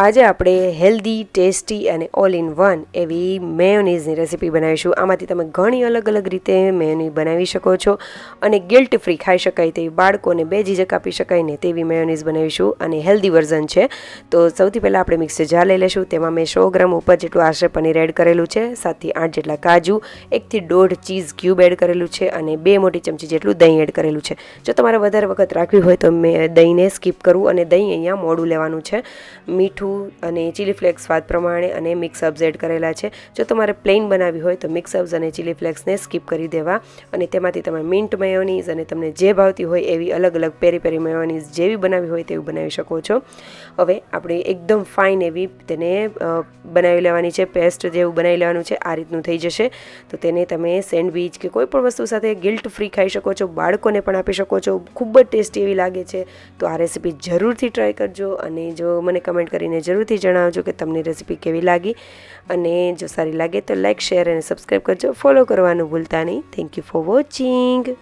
આજે આપણે healthy tasty અને ઓલ ઇન વન એવી મેયોનીઝની રેસીપી બનાવીશું. આમાંથી તમે ઘણી અલગ અલગ રીતે મેયોનીઝ બનાવી શકો છો અને ગિલ્ટ ફ્રી ખાઈ શકાય તેવી, બાળકોને બે ઝીઝક આપી શકાય ને તેવી મેયોનીઝ બનાવીશું અને હેલ્ધી વર્ઝન છે. તો સૌથી પહેલાં આપણે મિક્સર જાર લઈ લઈશું. તેમાં મેં 100 ગ્રામ ઉપર જેટલું આશરે પનીર એડ કરેલું છે, 7થી 8 જેટલા કાજુ, 1થી 1.5 ચીઝ ક્યુબ એડ કરેલું છે અને 2 મોટી ચમચી જેટલું દહીં એડ કરેલું છે. જો તમારે વધારે વખત રાખવી હોય તો મેં દહીંને સ્કીપ કરવું અને દહીં અહીંયા મોડું લેવાનું છે. મીઠું અને ચીલી ફ્લેક્સ સ્વાદ પ્રમાણે અને મિક્સ હર્બ્સ એડ કરેલા છે. જો તમારે પ્લેન બનાવી હોય તો મિક્સ હર્બ્સ અને ચીલી ફ્લેક્સને સ્કીપ કરી દેવા અને તેમાંથી તમે મિન્ટ મેયોનીઝ અને તમને જે ભાવતી હોય એવી અલગ અલગ પેરી પેરી મેયોનીઝ જેવી બનાવી હોય તેવી બનાવી શકો છો. હવે આપણે એકદમ ફાઇન એવી તેને બનાવી લેવાની છે, પેસ્ટ જેવું બનાવી લેવાનું છે. આ રીતનું થઈ જશે તો તેને તમે સેન્ડવિચ કે કોઈ પણ વસ્તુ સાથે ગિલ્ટ ફ્રી ખાઈ શકો છો, બાળકોને પણ આપી શકો છો. ખૂબ જ ટેસ્ટી એવી લાગે છે. તો આ રેસીપી જરૂરથી ટ્રાય કરજો અને જો મને કમેન્ટ કરીને જરૂરથી જણાવજો કે તમને રેસીપી કેવી લાગી અને જો સારી લાગે તો લાઇક, શેર અને સબસ્ક્રાઈબ કરજો. ફોલો કરવાનું ભૂલતા નહીં. Thank you for watching.